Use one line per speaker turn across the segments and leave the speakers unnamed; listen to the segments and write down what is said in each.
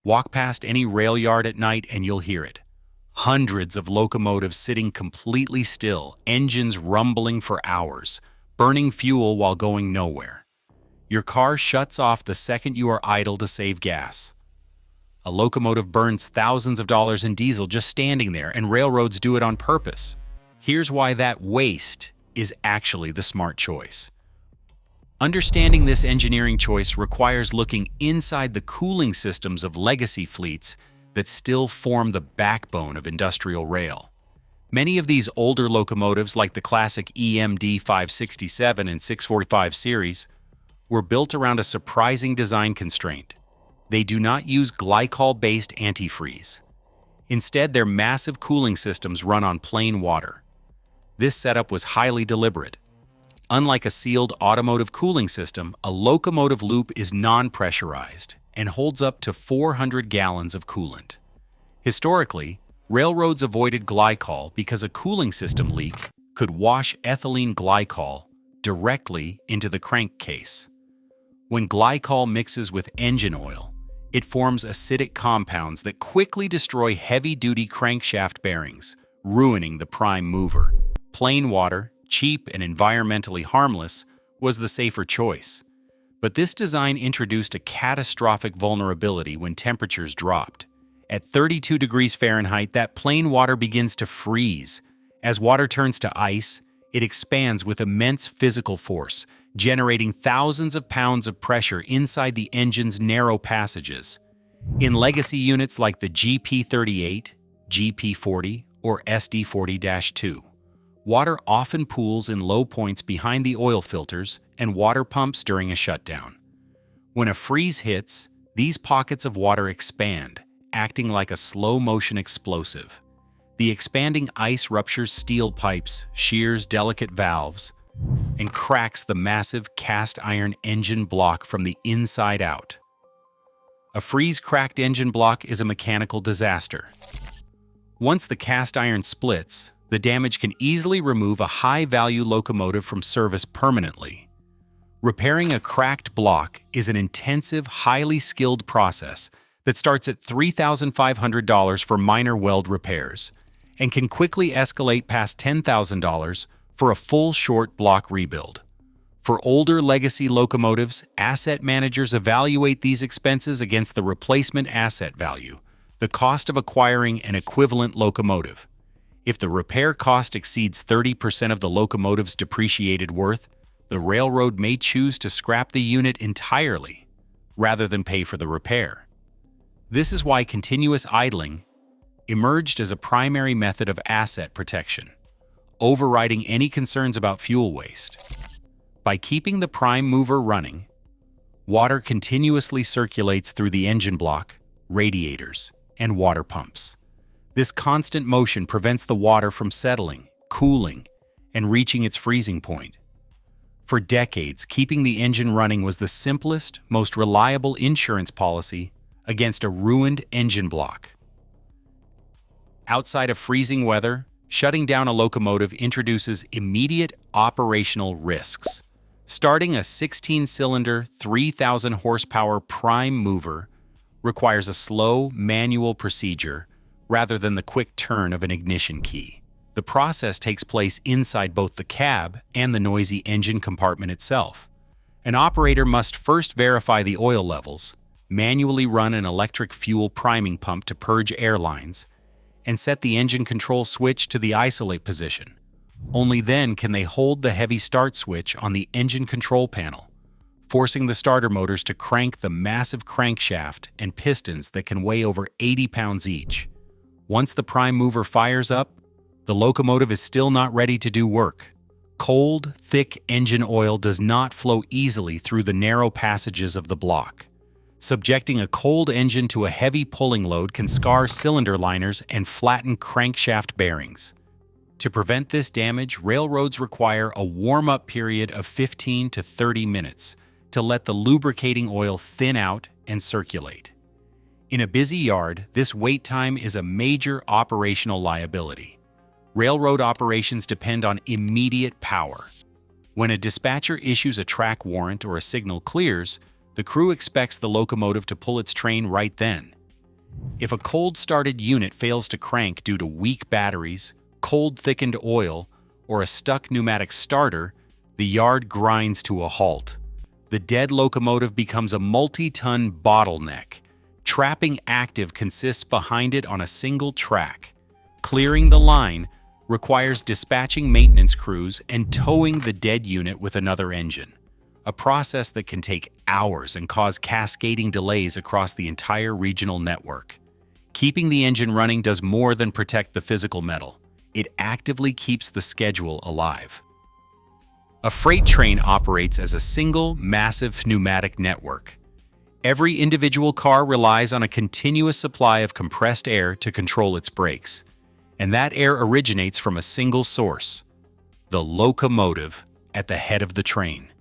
Walk past any rail yard at night and you'll hear it. Hundreds of locomotives sitting completely still, engines rumbling for hours, burning fuel while going nowhere. Your car shuts off the second you are idle to save gas. A locomotive burns thousands of dollars in diesel just standing there, and railroads do it on purpose. Here's why that waste is actually the smart choice. Understanding this engineering choice requires looking inside the cooling systems of legacy fleets that still form the backbone of industrial rail. Many of these older locomotives, like the classic EMD 567 and 645 series, were built around a surprising design constraint. They do not use glycol-based antifreeze. Instead, their massive cooling systems run on plain water. This setup was highly deliberate. Unlike a sealed automotive cooling system, a locomotive loop is non-pressurized and holds up to 400 gallons of coolant. Historically, railroads avoided glycol because a cooling system leak could wash ethylene glycol directly into the crankcase. When glycol mixes with engine oil, it forms acidic compounds that quickly destroy heavy-duty crankshaft bearings, ruining the prime mover. Plain water, cheap and environmentally harmless, was the safer choice. But this design introduced a catastrophic vulnerability when temperatures dropped. At 32 degrees Fahrenheit, that plain water begins to freeze. As water turns to ice, it expands with immense physical force, generating thousands of pounds of pressure inside the engine's narrow passages. In legacy units like the GP38, GP40, or SD40-2, water often pools in low points behind the oil filters and water pumps during a shutdown. When a freeze hits, these pockets of water expand, acting like a slow-motion explosive. The expanding ice ruptures steel pipes, shears delicate valves, and cracks the massive cast iron engine block from the inside out. A freeze-cracked engine block is a mechanical disaster. Once the cast iron splits, the damage can easily remove a high-value locomotive from service permanently. Repairing a cracked block is an intensive, highly skilled process that starts at $3,500 for minor weld repairs and can quickly escalate past $10,000 for a full short block rebuild. For older legacy locomotives, asset managers evaluate these expenses against the replacement asset value, the cost of acquiring an equivalent locomotive. If the repair cost exceeds 30% of the locomotive's depreciated worth, the railroad may choose to scrap the unit entirely, rather than pay for the repair. This is why continuous idling emerged as a primary method of asset protection, overriding any concerns about fuel waste. By keeping the prime mover running, water continuously circulates through the engine block, radiators, and water pumps. This constant motion prevents the water from settling, cooling, and reaching its freezing point. For decades, keeping the engine running was the simplest, most reliable insurance policy against a ruined engine block. Outside of freezing weather, shutting down a locomotive introduces immediate operational risks. Starting a 16-cylinder, 3,000 horsepower prime mover requires a slow, manual procedure rather than the quick turn of an ignition key. The process takes place inside both the cab and the noisy engine compartment itself. An operator must first verify the oil levels, manually run an electric fuel priming pump to purge air lines, and set the engine control switch to the isolate position. Only then can they hold the heavy start switch on the engine control panel, forcing the starter motors to crank the massive crankshaft and pistons that can weigh over 80 pounds each. Once the prime mover fires up, the locomotive is still not ready to do work. Cold, thick engine oil does not flow easily through the narrow passages of the block. Subjecting a cold engine to a heavy pulling load can scar cylinder liners and flatten crankshaft bearings. To prevent this damage, railroads require a warm-up period of 15 to 30 minutes to let the lubricating oil thin out and circulate. In a busy yard, this wait time is a major operational liability. Railroad operations depend on immediate power. When a dispatcher issues a track warrant or a signal clears, the crew expects the locomotive to pull its train right then. If a cold-started unit fails to crank due to weak batteries, cold-thickened oil, or a stuck pneumatic starter, the yard grinds to a halt. The dead locomotive becomes a multi-ton bottleneck. Trapping active consists behind it on a single track. Clearing the line requires dispatching maintenance crews and towing the dead unit with another engine, a process that can take hours and cause cascading delays across the entire regional network. Keeping the engine running does more than protect the physical metal. It actively keeps the schedule alive. A freight train operates as a single, massive pneumatic network. Every individual car relies on a continuous supply of compressed air to control its brakes, and that air originates from a single source: the locomotive at the head of the train.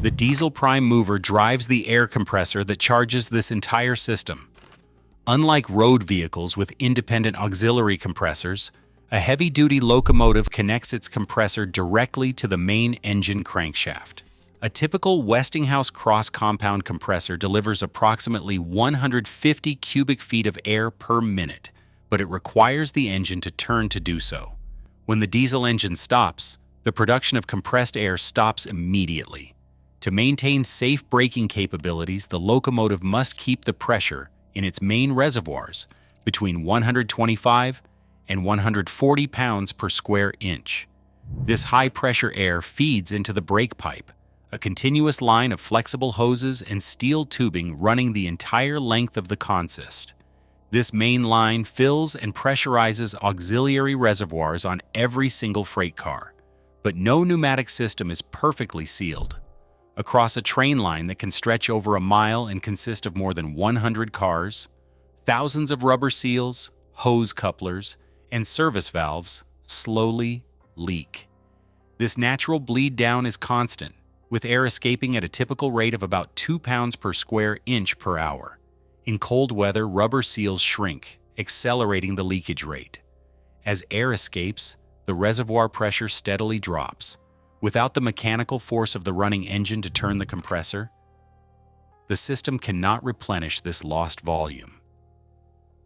The diesel prime mover drives the air compressor that charges this entire system. Unlike road vehicles with independent auxiliary compressors, a heavy-duty locomotive connects its compressor directly to the main engine crankshaft. A typical Westinghouse cross-compound compressor delivers approximately 150 cubic feet of air per minute, but it requires the engine to turn to do so. When the diesel engine stops, the production of compressed air stops immediately. To maintain safe braking capabilities, the locomotive must keep the pressure in its main reservoirs between 125 and 140 pounds per square inch. This high-pressure air feeds into the brake pipe, a continuous line of flexible hoses and steel tubing running the entire length of the consist. This main line fills and pressurizes auxiliary reservoirs on every single freight car, but no pneumatic system is perfectly sealed. Across a train line that can stretch over a mile and consist of more than 100 cars, thousands of rubber seals, hose couplers, and service valves slowly leak. This natural bleed down is constant, with air escaping at a typical rate of about 2 pounds per square inch per hour. In cold weather, rubber seals shrink, accelerating the leakage rate. As air escapes, the reservoir pressure steadily drops. Without the mechanical force of the running engine to turn the compressor, the system cannot replenish this lost volume.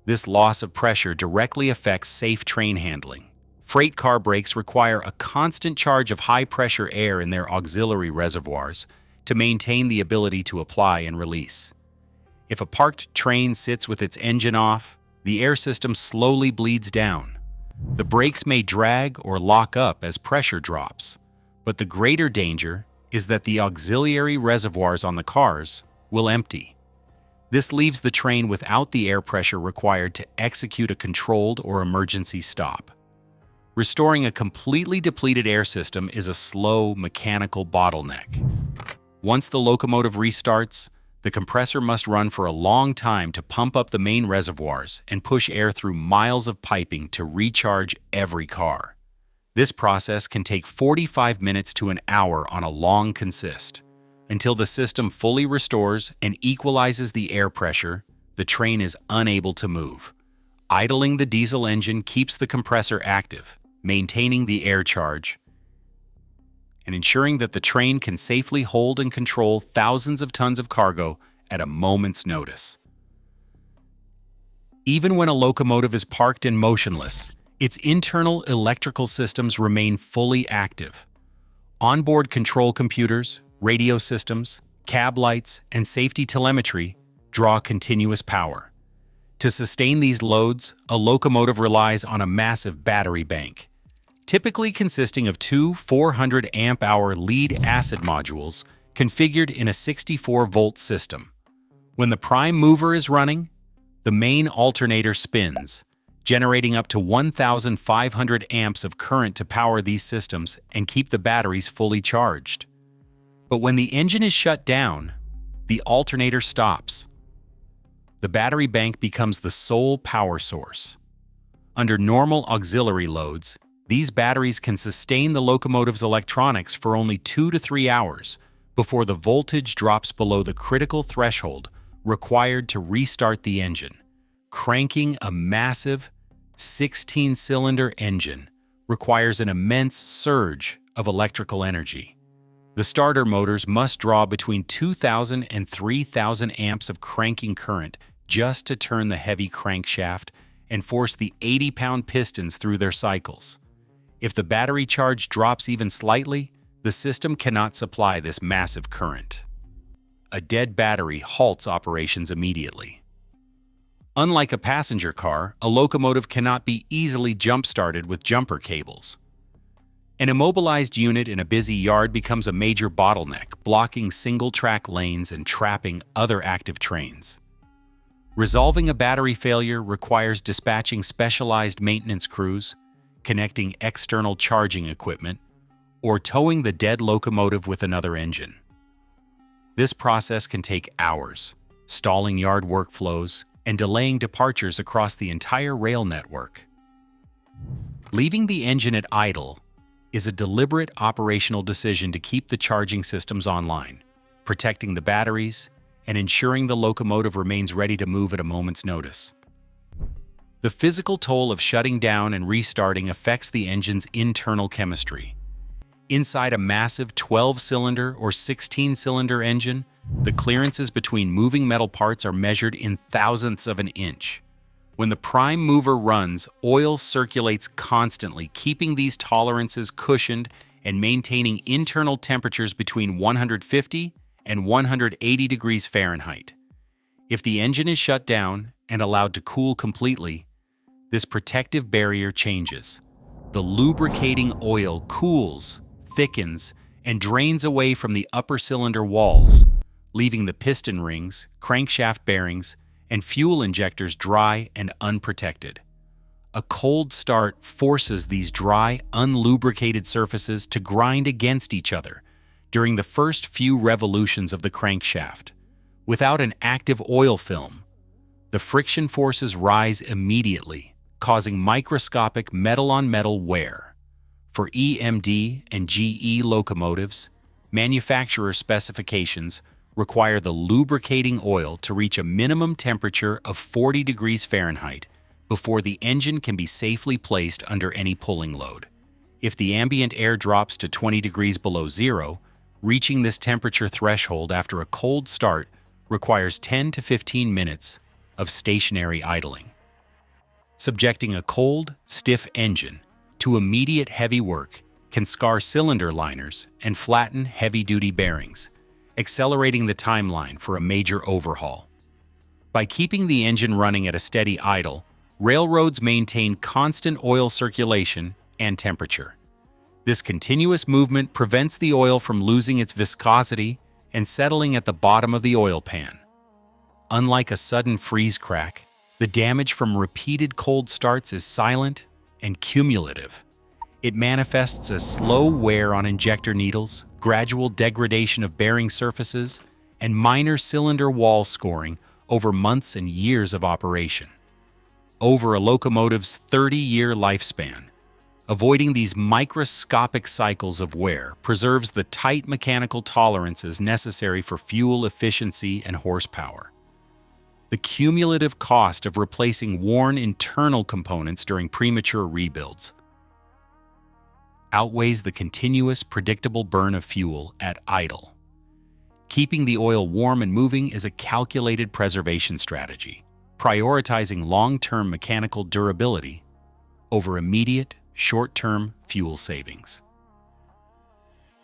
This loss of pressure directly affects safe train handling. Freight car brakes require a constant charge of high-pressure air in their auxiliary reservoirs to maintain the ability to apply and release. If a parked train sits with its engine off, the air system slowly bleeds down. The brakes may drag or lock up as pressure drops, but the greater danger is that the auxiliary reservoirs on the cars will empty. This leaves the train without the air pressure required to execute a controlled or emergency stop. Restoring a completely depleted air system is a slow, mechanical bottleneck. Once the locomotive restarts, the compressor must run for a long time to pump up the main reservoirs and push air through miles of piping to recharge every car. This process can take 45 minutes to an hour on a long consist. Until the system fully restores and equalizes the air pressure, the train is unable to move. Idling the diesel engine keeps the compressor active, maintaining the air charge, and ensuring that the train can safely hold and control thousands of tons of cargo at a moment's notice. Even when a locomotive is parked and motionless, its internal electrical systems remain fully active. Onboard control computers, radio systems, cab lights, and safety telemetry draw continuous power. To sustain these loads, a locomotive relies on a massive battery bank, typically consisting of two 400 amp-hour lead-acid modules configured in a 64-volt system. When the prime mover is running, the main alternator spins, generating up to 1,500 amps of current to power these systems and keep the batteries fully charged. But when the engine is shut down, the alternator stops. The battery bank becomes the sole power source. Under normal auxiliary loads, these batteries can sustain the locomotive's electronics for only 2 to 3 hours before the voltage drops below the critical threshold required to restart the engine. Cranking a massive 16-cylinder engine requires an immense surge of electrical energy. The starter motors must draw between 2,000 and 3,000 amps of cranking current just to turn the heavy crankshaft and force the 80-pound pistons through their cycles. If the battery charge drops even slightly, the system cannot supply this massive current. A dead battery halts operations immediately. Unlike a passenger car, a locomotive cannot be easily jump-started with jumper cables. An immobilized unit in a busy yard becomes a major bottleneck, blocking single-track lanes and trapping other active trains. Resolving a battery failure requires dispatching specialized maintenance crews, connecting external charging equipment, or towing the dead locomotive with another engine. This process can take hours, stalling yard workflows and delaying departures across the entire rail network. Leaving the engine at idle is a deliberate operational decision to keep the charging systems online, protecting the batteries, and ensuring the locomotive remains ready to move at a moment's notice. The physical toll of shutting down and restarting affects the engine's internal chemistry. Inside a massive 12-cylinder or 16-cylinder engine, the clearances between moving metal parts are measured in thousandths of an inch. When the prime mover runs, oil circulates constantly, keeping these tolerances cushioned and maintaining internal temperatures between 150 and 180 degrees Fahrenheit. If the engine is shut down and allowed to cool completely, this protective barrier changes. The lubricating oil cools, thickens, and drains away from the upper cylinder walls, leaving the piston rings, crankshaft bearings, and fuel injectors dry and unprotected. A cold start forces these dry, unlubricated surfaces to grind against each other during the first few revolutions of the crankshaft. Without an active oil film, the friction forces rise immediately, causing microscopic metal-on-metal wear. For EMD and GE locomotives, manufacturer specifications require the lubricating oil to reach a minimum temperature of 40 degrees Fahrenheit before the engine can be safely placed under any pulling load. If the ambient air drops to 20 degrees below zero, reaching this temperature threshold after a cold start requires 10 to 15 minutes of stationary idling. Subjecting a cold, stiff engine to immediate heavy work can scar cylinder liners and flatten heavy-duty bearings, accelerating the timeline for a major overhaul. By keeping the engine running at a steady idle, railroads maintain constant oil circulation and temperature. This continuous movement prevents the oil from losing its viscosity and settling at the bottom of the oil pan. Unlike a sudden freeze crack, the damage from repeated cold starts is silent and cumulative. It manifests as slow wear on injector needles, gradual degradation of bearing surfaces, and minor cylinder wall scoring over months and years of operation. Over a locomotive's 30-year lifespan, avoiding these microscopic cycles of wear preserves the tight mechanical tolerances necessary for fuel efficiency and horsepower. The cumulative cost of replacing worn internal components during premature rebuilds outweighs the continuous, predictable burn of fuel at idle. Keeping the oil warm and moving is a calculated preservation strategy, prioritizing long-term mechanical durability over immediate, short-term fuel savings.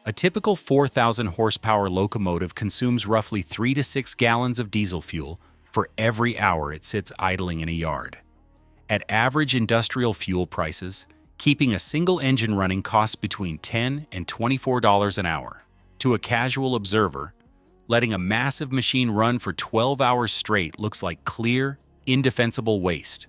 A typical 4,000 horsepower locomotive consumes roughly 3 to 6 gallons of diesel fuel for every hour it sits idling in a yard. At average industrial fuel prices, keeping a single engine running costs between $10 and $24 an hour. To a casual observer, letting a massive machine run for 12 hours straight looks like clear, indefensible waste.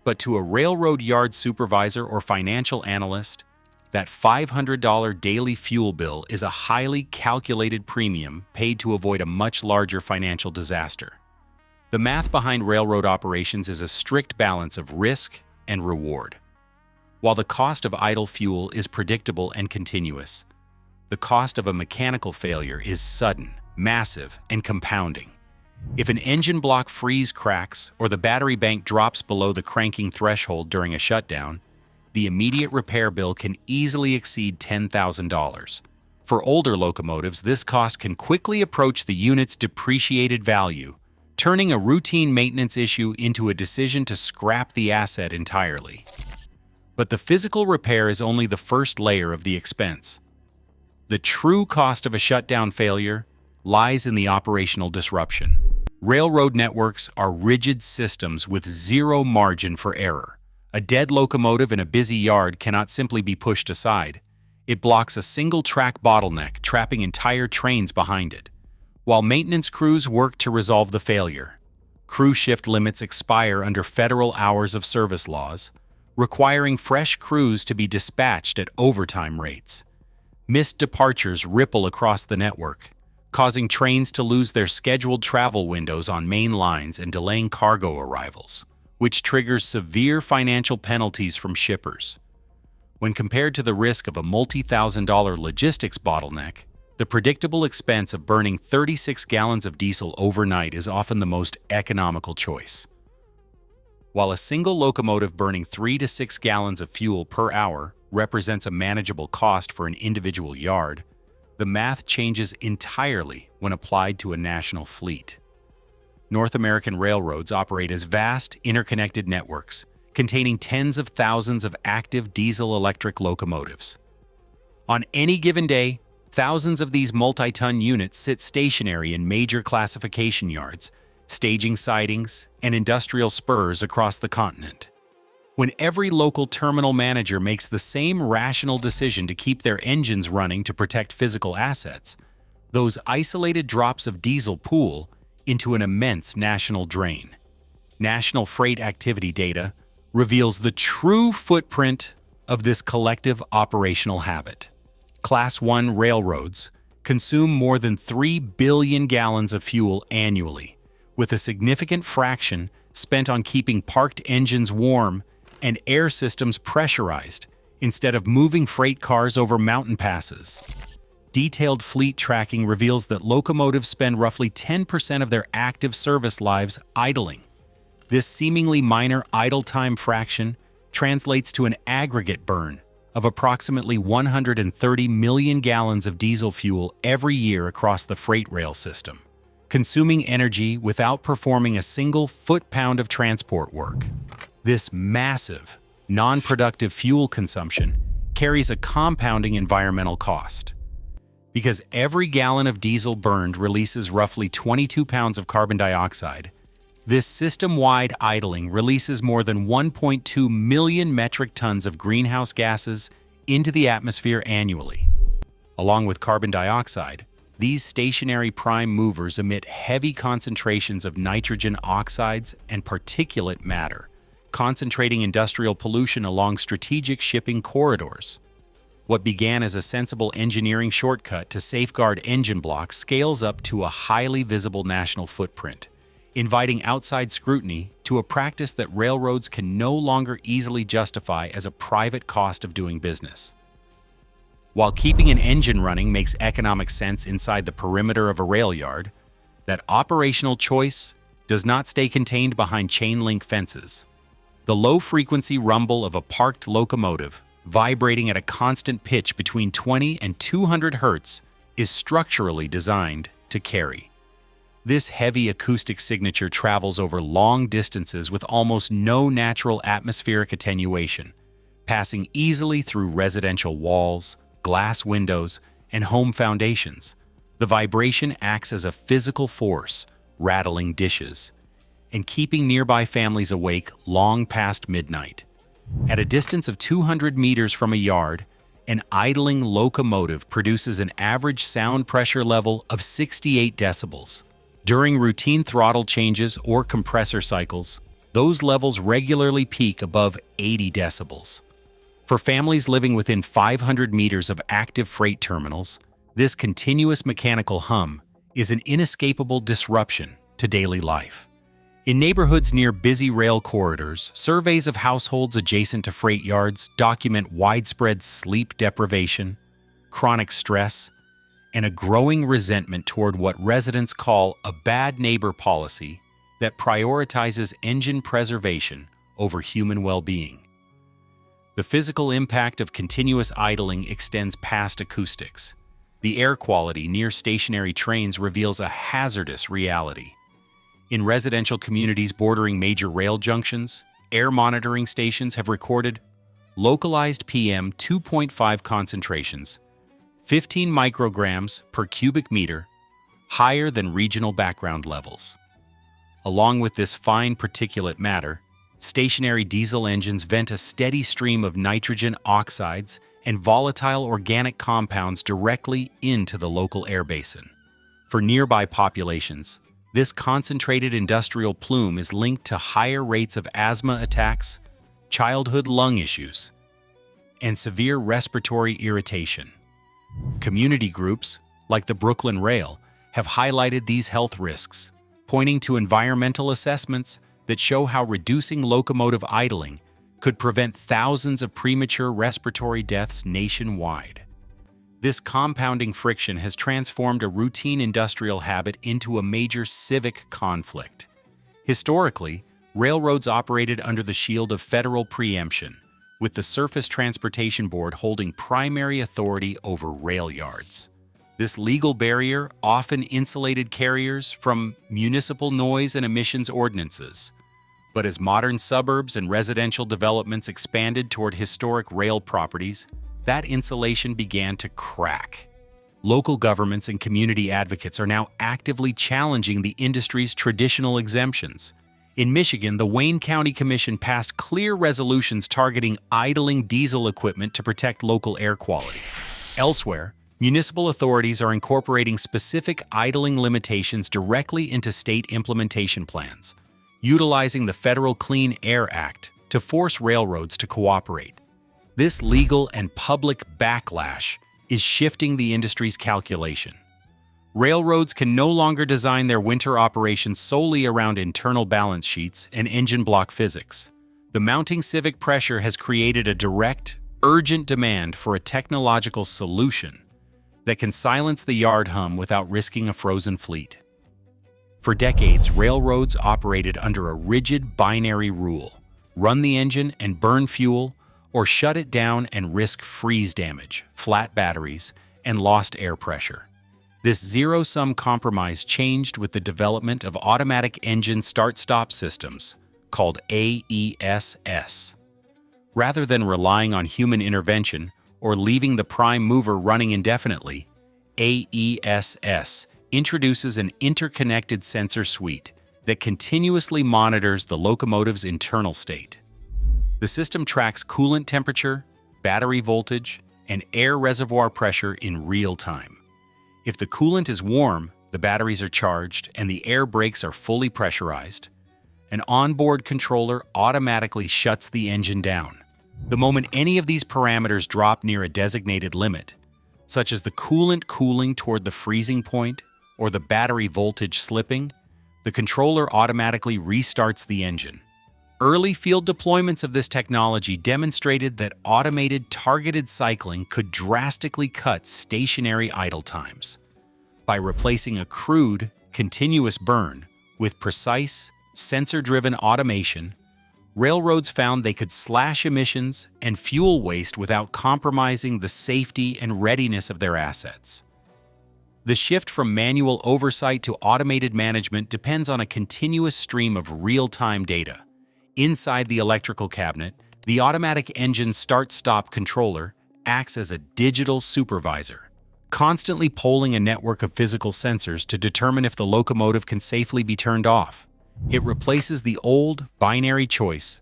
But to a railroad yard supervisor or financial analyst, that $500 daily fuel bill is a highly calculated premium paid to avoid a much larger financial disaster. The math behind railroad operations is a strict balance of risk and reward. While the cost of idle fuel is predictable and continuous, the cost of a mechanical failure is sudden, massive, and compounding. If an engine block freeze cracks or the battery bank drops below the cranking threshold during a shutdown, the immediate repair bill can easily exceed $10,000. For older locomotives, this cost can quickly approach the unit's depreciated value, turning a routine maintenance issue into a decision to scrap the asset entirely. But the physical repair is only the first layer of the expense. The true cost of a shutdown failure lies in the operational disruption. Railroad networks are rigid systems with zero margin for error. A dead locomotive in a busy yard cannot simply be pushed aside. It blocks a single-track bottleneck, trapping entire trains behind it. While maintenance crews work to resolve the failure, crew shift limits expire under federal hours of service laws, requiring fresh crews to be dispatched at overtime rates. Missed departures ripple across the network, causing trains to lose their scheduled travel windows on main lines and delaying cargo arrivals, which triggers severe financial penalties from shippers. When compared to the risk of a multi-thousand-dollar logistics bottleneck, the predictable expense of burning 36 gallons of diesel overnight is often the most economical choice. While a single locomotive burning 3 to 6 gallons of fuel per hour represents a manageable cost for an individual yard, the math changes entirely when applied to a national fleet. North American railroads operate as vast, interconnected networks containing tens of thousands of active diesel-electric locomotives. On any given day, thousands of these multi-ton units sit stationary in major classification yards, staging sidings, and industrial spurs across the continent. When every local terminal manager makes the same rational decision to keep their engines running to protect physical assets, those isolated drops of diesel pool into an immense national drain. National freight activity data reveals the true footprint of this collective operational habit. Class 1 railroads consume more than 3 billion gallons of fuel annually, with a significant fraction spent on keeping parked engines warm and air systems pressurized instead of moving freight cars over mountain passes. Detailed fleet tracking reveals that locomotives spend roughly 10% of their active service lives idling. This seemingly minor idle time fraction translates to an aggregate burn of approximately 130 million gallons of diesel fuel every year across the freight rail system, consuming energy without performing a single foot-pound of transport work. This massive, non-productive fuel consumption carries a compounding environmental cost. Because every gallon of diesel burned releases roughly 22 pounds of carbon dioxide, this system-wide idling releases more than 1.2 million metric tons of greenhouse gases into the atmosphere annually. Along with carbon dioxide, these stationary prime movers emit heavy concentrations of nitrogen oxides and particulate matter, concentrating industrial pollution along strategic shipping corridors. What began as a sensible engineering shortcut to safeguard engine blocks scales up to a highly visible national footprint, inviting outside scrutiny to a practice that railroads can no longer easily justify as a private cost of doing business. While keeping an engine running makes economic sense inside the perimeter of a rail yard, that operational choice does not stay contained behind chain-link fences. The low-frequency rumble of a parked locomotive, vibrating at a constant pitch between 20 and 200 Hz, is structurally designed to carry. This heavy acoustic signature travels over long distances with almost no natural atmospheric attenuation, passing easily through residential walls, glass windows, and home foundations. The vibration acts as a physical force, rattling dishes, and keeping nearby families awake long past midnight. At a distance of 200 meters from a yard, an idling locomotive produces an average sound pressure level of 68 decibels. During routine throttle changes or compressor cycles, those levels regularly peak above 80 decibels. For families living within 500 meters of active freight terminals, this continuous mechanical hum is an inescapable disruption to daily life. In neighborhoods near busy rail corridors, surveys of households adjacent to freight yards document widespread sleep deprivation, chronic stress, and a growing resentment toward what residents call a bad neighbor policy that prioritizes engine preservation over human well-being. The physical impact of continuous idling extends past acoustics. The air quality near stationary trains reveals a hazardous reality. In residential communities bordering major rail junctions, air monitoring stations have recorded localized PM 2.5 concentrations, 15 micrograms per cubic meter, higher than regional background levels. Along with this fine particulate matter, stationary diesel engines vent a steady stream of nitrogen oxides and volatile organic compounds directly into the local air basin. For nearby populations, this concentrated industrial plume is linked to higher rates of asthma attacks, childhood lung issues, and severe respiratory irritation. Community groups, like the Brooklyn Rail, have highlighted these health risks, pointing to environmental assessments that show how reducing locomotive idling could prevent thousands of premature respiratory deaths nationwide. This compounding friction has transformed a routine industrial habit into a major civic conflict. Historically, railroads operated under the shield of federal preemption, with the Surface Transportation Board holding primary authority over rail yards. This legal barrier often insulated carriers from municipal noise and emissions ordinances. But as modern suburbs and residential developments expanded toward historic rail properties, that insulation began to crack. Local governments and community advocates are now actively challenging the industry's traditional exemptions. In Michigan, the Wayne County Commission passed clear resolutions targeting idling diesel equipment to protect local air quality. Elsewhere, municipal authorities are incorporating specific idling limitations directly into state implementation plans, utilizing the Federal Clean Air Act to force railroads to cooperate. This legal and public backlash is shifting the industry's calculation. Railroads can no longer design their winter operations solely around internal balance sheets and engine block physics. The mounting civic pressure has created a direct, urgent demand for a technological solution that can silence the yard hum without risking a frozen fleet. For decades, railroads operated under a rigid binary rule: run the engine and burn fuel, or shut it down and risk freeze damage, flat batteries, and lost air pressure. This zero-sum compromise changed with the development of automatic engine start-stop systems, called AESS. Rather than relying on human intervention or leaving the prime mover running indefinitely, AESS introduces an interconnected sensor suite that continuously monitors the locomotive's internal state. The system tracks coolant temperature, battery voltage, and air reservoir pressure in real time. If the coolant is warm, the batteries are charged, and the air brakes are fully pressurized, an onboard controller automatically shuts the engine down. The moment any of these parameters drop near a designated limit, such as the coolant cooling toward the freezing point or the battery voltage slipping, the controller automatically restarts the engine. Early field deployments of this technology demonstrated that automated targeted cycling could drastically cut stationary idle times. By replacing a crude, continuous burn with precise, sensor-driven automation, railroads found they could slash emissions and fuel waste without compromising the safety and readiness of their assets. The shift from manual oversight to automated management depends on a continuous stream of real-time data. Inside the electrical cabinet, the automatic engine start-stop controller acts as a digital supervisor, constantly polling a network of physical sensors to determine if the locomotive can safely be turned off. It replaces the old, binary choice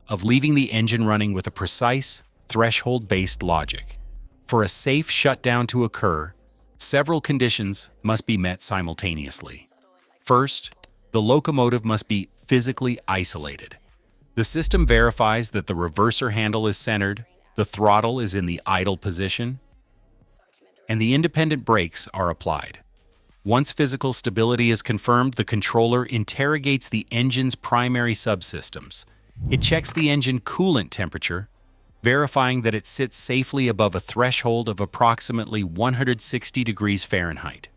of leaving the engine running with a precise, threshold-based logic. For a safe shutdown to occur, several conditions must be met simultaneously. First, the locomotive must be physically isolated. The system verifies that the reverser handle is centered, the throttle is in the idle position, and the independent brakes are applied. Once physical stability is confirmed, the controller interrogates the engine's primary subsystems. It checks the engine coolant temperature, verifying that it sits safely above a threshold of approximately 160 degrees Fahrenheit.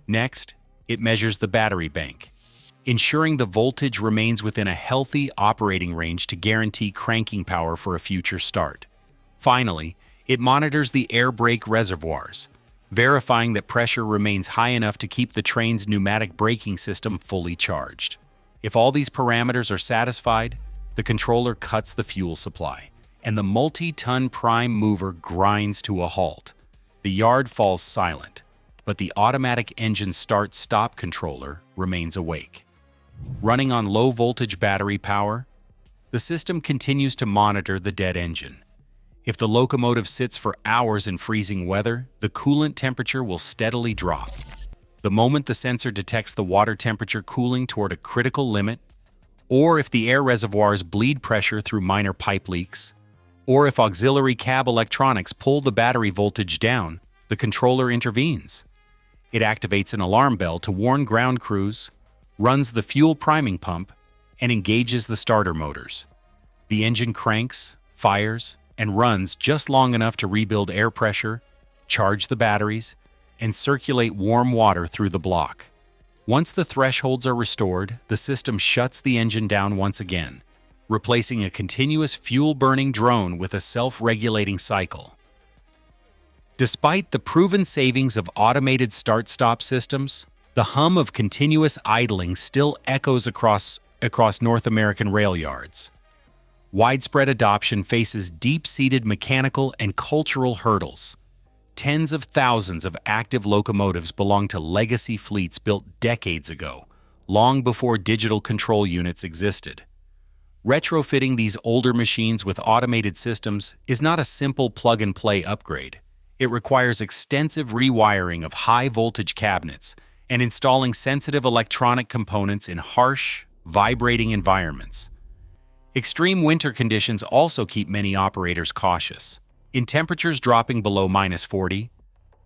Next, it measures the battery bank, ensuring the voltage remains within a healthy operating range to guarantee cranking power for a future start. Finally, it monitors the air brake reservoirs, verifying that pressure remains high enough to keep the train's pneumatic braking system fully charged. If all these parameters are satisfied, the controller cuts the fuel supply, and the multi-ton prime mover grinds to a halt. The yard falls silent, but the automatic engine start-stop controller remains awake. Running on low-voltage battery power, the system continues to monitor the dead engine. If the locomotive sits for hours in freezing weather, the coolant temperature will steadily drop. The moment the sensor detects the water temperature cooling toward a critical limit, or if the air reservoirs bleed pressure through minor pipe leaks, or if auxiliary cab electronics pull the battery voltage down, the controller intervenes. It activates an alarm bell to warn ground crews, runs the fuel priming pump, and engages the starter motors. The engine cranks, fires, and runs just long enough to rebuild air pressure, charge the batteries, and circulate warm water through the block. Once the thresholds are restored, the system shuts the engine down once again, replacing a continuous fuel-burning drone with a self-regulating cycle. Despite the proven savings of automated start-stop systems, the hum of continuous idling still echoes across North American rail yards. Widespread adoption faces deep-seated mechanical and cultural hurdles. Tens of thousands of active locomotives belong to legacy fleets built decades ago, long before digital control units existed. Retrofitting these older machines with automated systems is not a simple plug-and-play upgrade. It requires extensive rewiring of high-voltage cabinets and installing sensitive electronic components in harsh, vibrating environments. Extreme winter conditions also keep many operators cautious. In temperatures dropping below -40,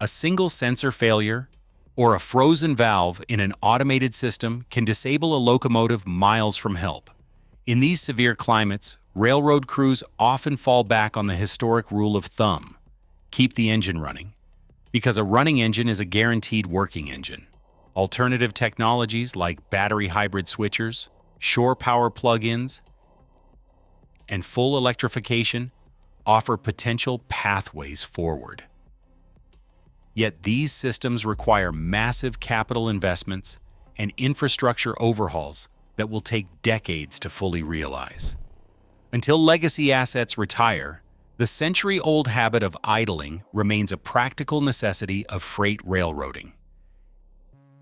a single sensor failure or a frozen valve in an automated system can disable a locomotive miles from help. In these severe climates, railroad crews often fall back on the historic rule of thumb: keep the engine running, because a running engine is a guaranteed working engine. Alternative technologies like battery hybrid switchers, shore power plug-ins, and full electrification offer potential pathways forward. Yet these systems require massive capital investments and infrastructure overhauls that will take decades to fully realize. Until legacy assets retire, the century-old habit of idling remains a practical necessity of freight railroading.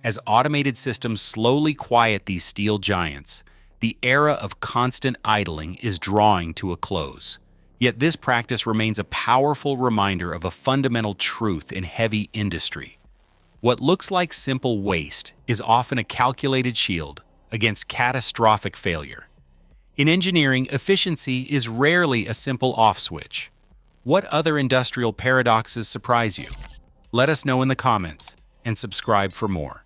As automated systems slowly quiet these steel giants, the era of constant idling is drawing to a close. Yet this practice remains a powerful reminder of a fundamental truth in heavy industry. What looks like simple waste is often a calculated shield against catastrophic failure. In engineering, efficiency is rarely a simple off switch. What other industrial paradoxes surprise you? Let us know in the comments and subscribe for more.